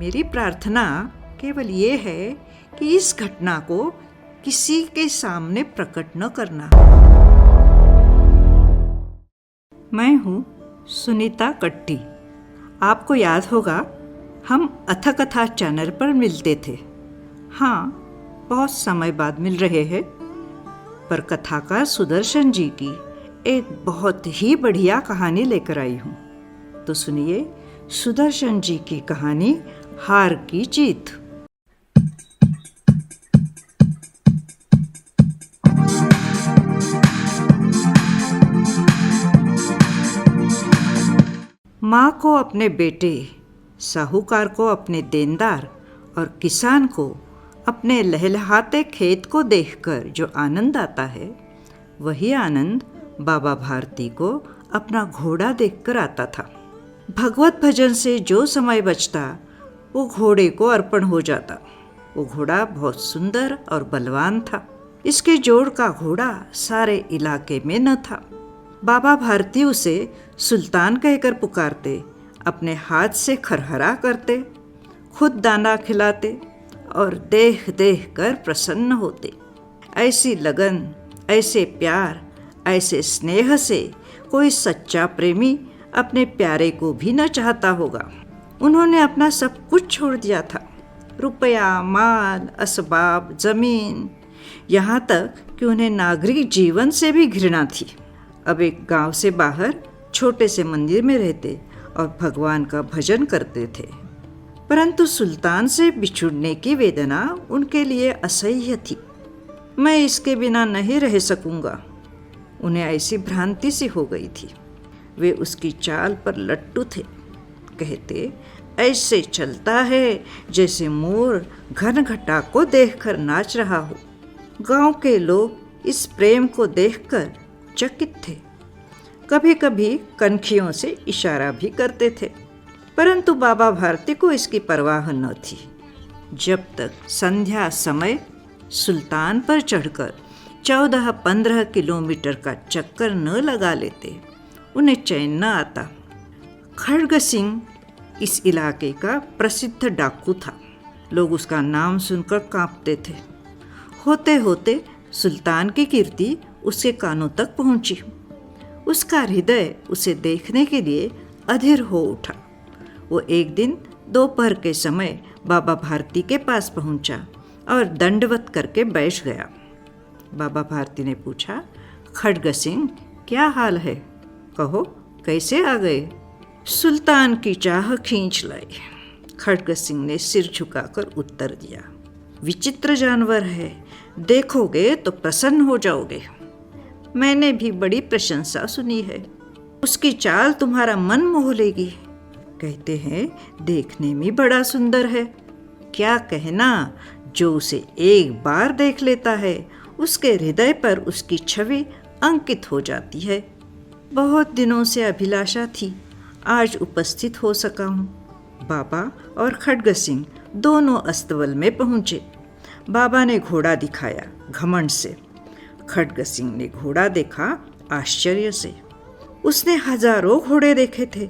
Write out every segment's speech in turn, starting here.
मेरी प्रार्थना केवल ये है कि इस घटना को किसी के सामने प्रकट न करना। मैं हूँ सुनीता कट्टी। आपको याद होगा हम अथकथा चैनल पर मिलते थे। हाँ, बहुत समय बाद मिल रहे हैं, पर कथाकार सुदर्शन जी की एक बहुत ही बढ़िया कहानी लेकर आई हूँ। तो सुनिए सुदर्शन जी की कहानी हार की जीत। माँ को अपने बेटे, साहूकार को अपने देनदार और किसान को अपने लहलहाते खेत को देखकर जो आनंद आता है, वही आनंद बाबा भारती को अपना घोड़ा देखकर आता था। भगवत भजन से जो समय बचता वो घोड़े को अर्पण हो जाता। वो घोड़ा बहुत सुंदर और बलवान था। इसके जोड़ का घोड़ा सारे इलाके में न था। बाबा भारती उसे सुल्तान कहकर पुकारते, अपने हाथ से खरहरा करते, खुद दाना खिलाते और देख देख कर प्रसन्न होते। ऐसी लगन, ऐसे प्यार, ऐसे स्नेह से कोई सच्चा प्रेमी अपने प्यारे को भी न चाहता होगा। उन्होंने अपना सब कुछ छोड़ दिया था, रुपया, माल, असबाब, जमीन, यहाँ तक कि उन्हें नागरिक जीवन से भी घृणा थी। अब एक गांव से बाहर छोटे से मंदिर में रहते और भगवान का भजन करते थे। परंतु सुल्तान से बिछुड़ने की वेदना उनके लिए असह्य थी। मैं इसके बिना नहीं रह सकूंगा, उन्हें ऐसी भ्रांति सी हो गई थी। वे उसकी चाल पर लट्टू थे। कहते, ऐसे चलता है जैसे मोर घन घटा को देखकर नाच रहा हो। गांव के लोग इस प्रेम को देखकर चकित थे। कभी कभी कनखियों से इशारा भी करते थे, परंतु बाबा भारती को इसकी परवाह न थी। जब तक संध्या समय सुल्तान पर चढ़कर 14-15 किलोमीटर का चक्कर न लगा लेते, उन्हें चैन न आता। खड़ग सिंह इस इलाके का प्रसिद्ध डाकू था। लोग उसका नाम सुनकर कांपते थे। होते होते सुल्तान की कीर्ति उसके कानों तक पहुंची। उसका हृदय उसे देखने के लिए अधीर हो उठा। वो एक दिन दोपहर के समय बाबा भारती के पास पहुंचा और दंडवत करके बैठ गया। बाबा भारती ने पूछा, खड़ग सिंह, क्या हाल है? कहो, कैसे आ गए? सुल्तान की चाह खींच लाई। खड़ग सिंह ने सिर झुकाकर उत्तर दिया, विचित्र जानवर है, देखोगे तो प्रसन्न हो जाओगे। मैंने भी बड़ी प्रशंसा सुनी है। उसकी चाल तुम्हारा मन मोह लेगी। कहते हैं देखने में बड़ा सुंदर है। क्या कहना, जो उसे एक बार देख लेता है उसके हृदय पर उसकी छवि अंकित हो जाती है। बहुत दिनों से अभिलाषा थी, आज उपस्थित हो सका हूँ। बाबा और खड़ग सिंह दोनों अस्तबल में पहुँचे। बाबा ने घोड़ा दिखाया घमंड से। खड़ग सिंह ने घोड़ा देखा आश्चर्य से। उसने हजारों घोड़े देखे थे,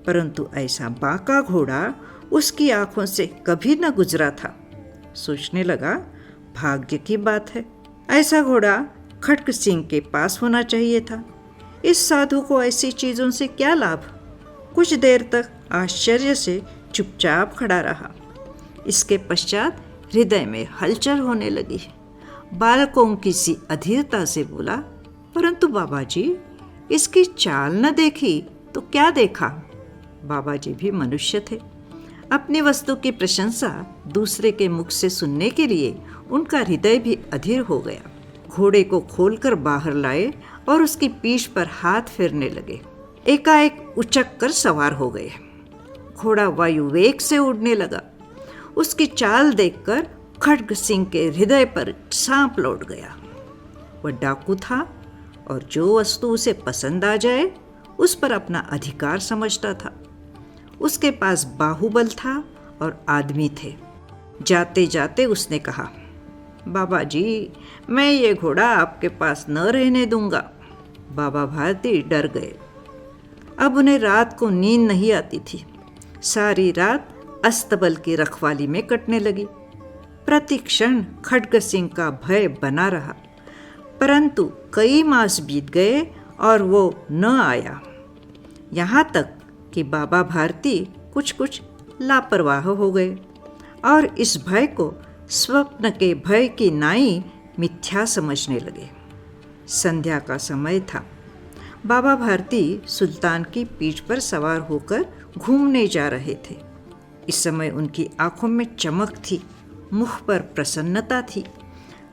परंतु ऐसा बांका घोड़ा उसकी आंखों से कभी न गुजरा था। सोचने लगा, भाग्य की बात है, ऐसा घोड़ा खड़ग सिंह के पास होना चाहिए था। इस साधु को ऐसी चीज़ों से क्या लाभ? कुछ देर तक आश्चर्य से चुपचाप खड़ा रहा। इसके पश्चात हृदय में हलचल होने लगी। बालकों की सी अधीरता से बोला, परंतु बाबा जी, इसकी चाल न देखी तो क्या देखा? बाबा जी भी मनुष्य थे। अपनी वस्तु की प्रशंसा दूसरे के मुख से सुनने के लिए उनका हृदय भी अधीर हो गया। घोड़े को खोलकर बाहर लाए और उसकी पीठ पर हाथ फेरने लगे। एकाएक उचक कर सवार हो गए। घोड़ा वायु वेग से उड़ने लगा। उसकी चाल देखकर खड़ग सिंह के हृदय पर सांप लौट गया। वह डाकू था और जो वस्तु उसे पसंद आ जाए उस पर अपना अधिकार समझता था। उसके पास बाहुबल था और आदमी थे। जाते जाते उसने कहा, बाबा जी, मैं ये घोड़ा आपके पास न रहने दूंगा। बाबा भारती डर गए। अब उन्हें रात को नींद नहीं आती थी। सारी रात अस्तबल की रखवाली में कटने लगी। प्रतिक्षण खड्ग सिंह का भय बना रहा, परंतु कई मास बीत गए और वो न आया। यहाँ तक कि बाबा भारती कुछ कुछ लापरवाह हो गए और इस भय को स्वप्न के भय की नाई मिथ्या समझने लगे। संध्या का समय था। बाबा भारती सुल्तान की पीठ पर सवार होकर घूमने जा रहे थे। इस समय उनकी आंखों में चमक थी, मुख पर प्रसन्नता थी।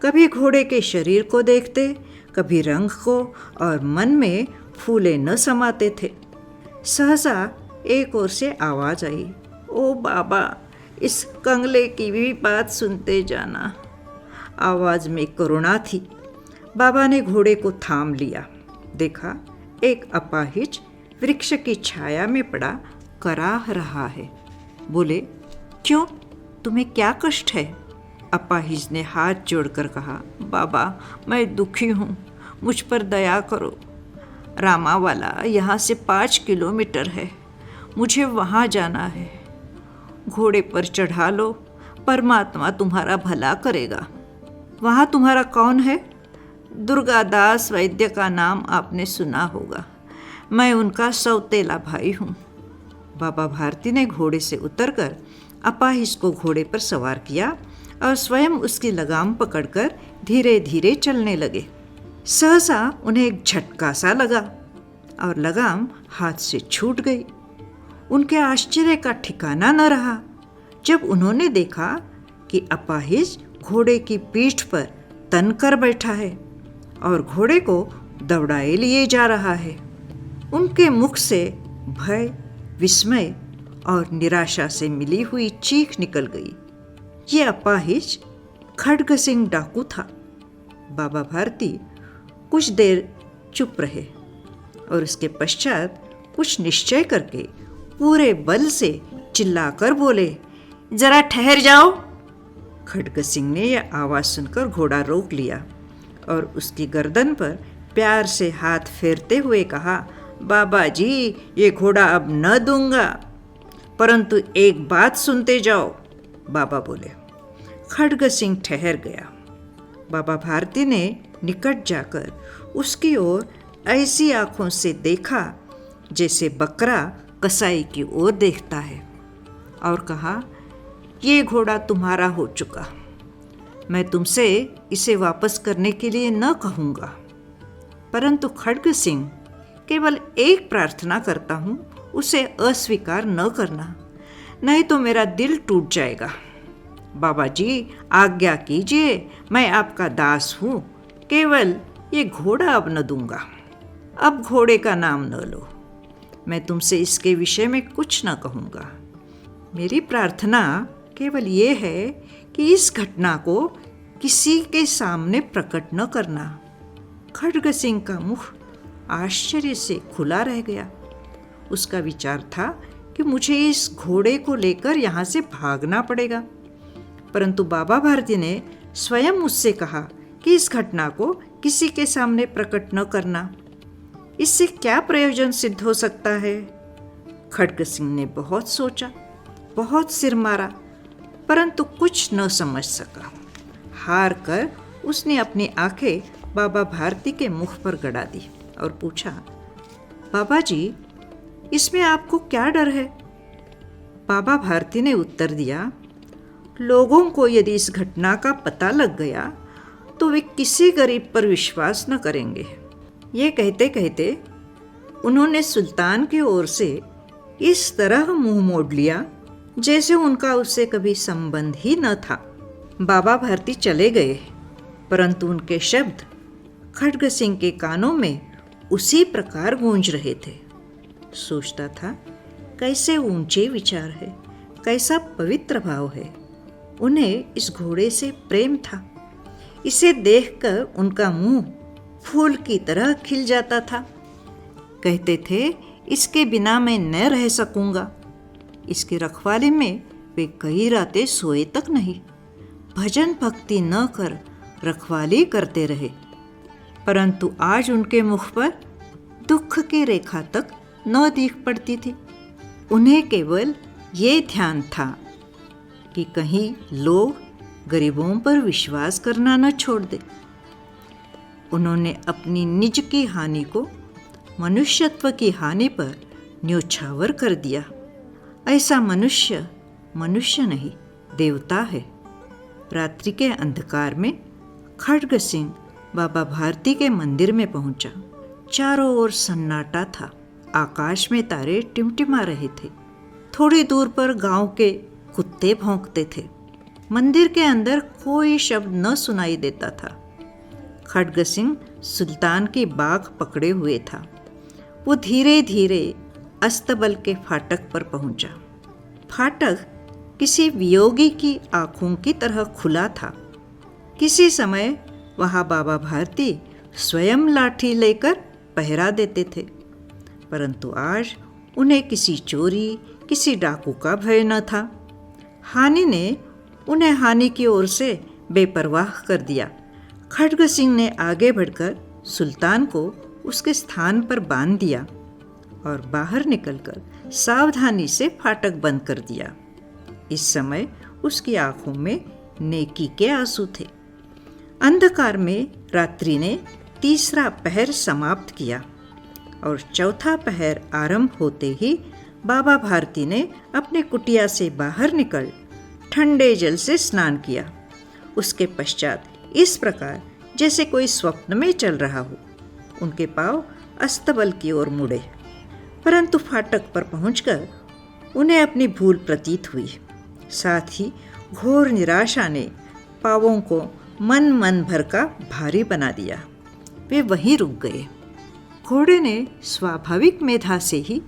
कभी घोड़े के शरीर को देखते, कभी रंग को, और मन में फूले न समाते थे। सहसा एक ओर से आवाज आई, ओ बाबा, इस कंगले की भी बात सुनते जाना। आवाज में करुणा थी। बाबा ने घोड़े को थाम लिया। देखा, एक अपाहिज वृक्ष की छाया में पड़ा कराह रहा है। बोले, क्यों, तुम्हें क्या कष्ट है? अपाहिज ने हाथ जोड़कर कहा, बाबा, मैं दुखी हूँ, मुझ पर दया करो। रामावाला यहाँ से 5 किलोमीटर है, मुझे वहाँ जाना है। घोड़े पर चढ़ा लो, परमात्मा तुम्हारा भला करेगा। वहाँ तुम्हारा कौन है? दुर्गादास वैद्य का नाम आपने सुना होगा, मैं उनका सौतेला भाई हूँ। बाबा भारती ने घोड़े से उतरकर अपाहिज को घोड़े पर सवार किया और स्वयं उसकी लगाम पकड़कर धीरे धीरे चलने लगे। सहसा उन्हें एक झटका सा लगा और लगाम हाथ से छूट गई। उनके आश्चर्य का ठिकाना न रहा जब उन्होंने देखा कि अपाहिज घोड़े की पीठ पर तन कर बैठा है और घोड़े को दौड़ाए लिए जा रहा है। उनके मुख से भय, विस्मय और निराशा से मिली हुई चीख निकल गई। ये अपाहिज खड्ग सिंह डाकू था। बाबा भारती कुछ देर चुप रहे और उसके पश्चात कुछ निश्चय करके पूरे बल से चिल्लाकर बोले, जरा ठहर जाओ। खड्ग सिंह ने यह आवाज़ सुनकर घोड़ा रोक लिया और उसकी गर्दन पर प्यार से हाथ फेरते हुए कहा, बाबा जी, ये घोड़ा अब न दूंगा, परंतु एक बात सुनते जाओ। बाबा बोले। खड्ग सिंह ठहर गया। बाबा भारती ने निकट जाकर उसकी ओर ऐसी आंखों से देखा जैसे बकरा कसाई की ओर देखता है और कहा, ये घोड़ा तुम्हारा हो चुका, मैं तुमसे इसे वापस करने के लिए न कहूँगा, परंतु खड्ग सिंह, केवल एक प्रार्थना करता हूँ, उसे अस्वीकार न करना, नहीं तो मेरा दिल टूट जाएगा। बाबा जी, आज्ञा कीजिए, मैं आपका दास हूँ, केवल ये घोड़ा अब न दूंगा। अब घोड़े का नाम न लो, मैं तुमसे इसके विषय में कुछ न कहूँगा। मेरी प्रार्थना केवल ये है कि इस घटना को किसी के सामने प्रकट न करना। खड्ग सिंह का मुख आश्चर्य से खुला रह गया। उसका विचार था कि मुझे इस घोड़े को लेकर यहाँ से भागना पड़ेगा, परंतु बाबा भारती ने स्वयं मुझसे कहा कि इस घटना को किसी के सामने प्रकट न करना। इससे क्या प्रयोजन सिद्ध हो सकता है? खड्ग सिंह ने बहुत सोचा, बहुत सिर मारा, परंतु कुछ न समझ सका। हार कर उसने अपनी आंखें बाबा भारती के मुख पर गड़ा दी और पूछा, बाबा जी, इसमें आपको क्या डर है? बाबा भारती ने उत्तर दिया, लोगों को यदि इस घटना का पता लग गया तो वे किसी गरीब पर विश्वास न करेंगे। ये कहते कहते उन्होंने सुल्तान की ओर से इस तरह मुंह मोड़ लिया जैसे उनका उससे कभी संबंध ही न था। बाबा भारती चले गए, परंतु उनके शब्द खड्ग सिंह के कानों में उसी प्रकार गूंज रहे थे। सोचता था, कैसे ऊंचे विचार है, कैसा पवित्र भाव है। उन्हें इस घोड़े से प्रेम था। इसे देखकर उनका मुंह फूल की तरह खिल जाता था। कहते थे, इसके बिना मैं न रह सकूंगा। इसके रखवाले में वे कई रातें सोए तक नहीं। भजन भक्ति न कर रखवाली करते रहे, परंतु आज उनके मुख पर दुख की रेखा तक न दिख पड़ती थी। उन्हें केवल ये ध्यान था कि कहीं लोग गरीबों पर विश्वास करना न छोड़ दें। उन्होंने अपनी निज की हानि को मनुष्यत्व की हानि पर न्योछावर कर दिया। ऐसा मनुष्य मनुष्य नहीं, देवता है। रात्रि के अंधकार में खड्ग सिंह बाबा भारती के मंदिर में पहुंचा। चारों ओर सन्नाटा था। आकाश में तारे टिमटिमा रहे थे। थोड़ी दूर पर गांव के कुत्ते भौंकते थे। मंदिर के अंदर कोई शब्द न सुनाई देता था। खड्ग सिंह सुल्तान की बाग पकड़े हुए था। वो धीरे धीरे अस्तबल के फाटक पर पहुंचा। फाटक किसी वियोगी की आंखों की तरह खुला था। किसी समय वहाँ बाबा भारती स्वयं लाठी लेकर पहरा देते थे, परंतु आज उन्हें किसी चोरी, किसी डाकू का भय न था। हानि ने उन्हें हानि की ओर से बेपरवाह कर दिया। खड्ग सिंह ने आगे बढ़कर सुल्तान को उसके स्थान पर बांध दिया और बाहर निकलकर सावधानी से फाटक बंद कर दिया। इस समय उसकी आंखों में नेकी के आंसू थे। अंधकार में रात्रि ने तीसरा पहर समाप्त किया और चौथा पहर आरंभ होते ही बाबा भारती ने अपने कुटिया से बाहर निकल ठंडे जल से स्नान किया। उसके पश्चात इस प्रकार जैसे कोई स्वप्न में चल रहा हो, उनके पांव अस्तबल की ओर मुड़े, परंतु फाटक पर पहुंचकर उन्हें अपनी भूल प्रतीत हुई। साथ ही घोर निराशा ने पांवों को मन भर का भारी बना दिया। वे वहीं रुक गए। घोड़े ने स्वाभाविक मेधा से ही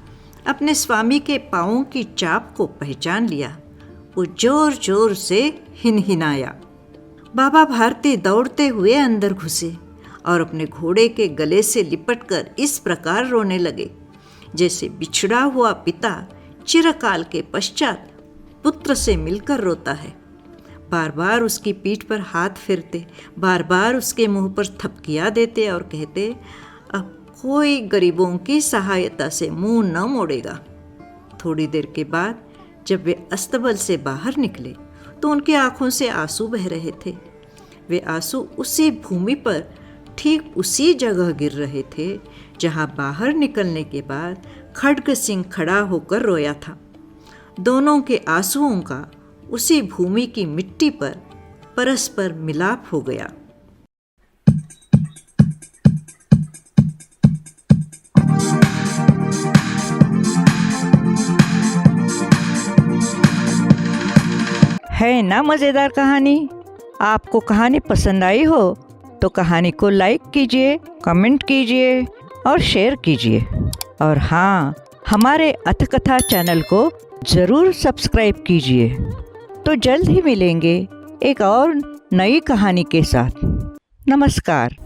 अपने स्वामी के पांवों की चाप को पहचान लिया। वो जोर जोर से हिनहिनाया। बाबा भारती दौड़ते हुए अंदर घुसे और अपने घोड़े के गले से लिपटकर इस प्रकार रोने लगे जैसे बिछड़ा हुआ पिता चिरकाल के पश्चात पुत्र से मिलकर रोता है। बार बार उसकी पीठ पर हाथ फेरते, बार बार उसके मुंह पर थपकियां देते और कहते, अब कोई गरीबों की सहायता से मुंह न मोड़ेगा। थोड़ी देर के बाद जब वे अस्तबल से बाहर निकले तो उनकी आंखों से आंसू बह रहे थे। वे आंसू उसी भूमि पर ठीक उसी जगह गिर रहे थे जहां बाहर निकलने के बाद खड्ग सिंह खड़ा होकर रोया था। दोनों के आंसुओं का उसी भूमि की मिट्टी पर परस्पर मिलाप हो गया। है ना मज़ेदार कहानी? आपको कहानी पसंद आई हो तो कहानी को लाइक कीजिए, कमेंट कीजिए और शेयर कीजिए। और हाँ, हमारे अथकथा चैनल को ज़रूर सब्सक्राइब कीजिए। तो जल्द ही मिलेंगे एक और नई कहानी के साथ। नमस्कार।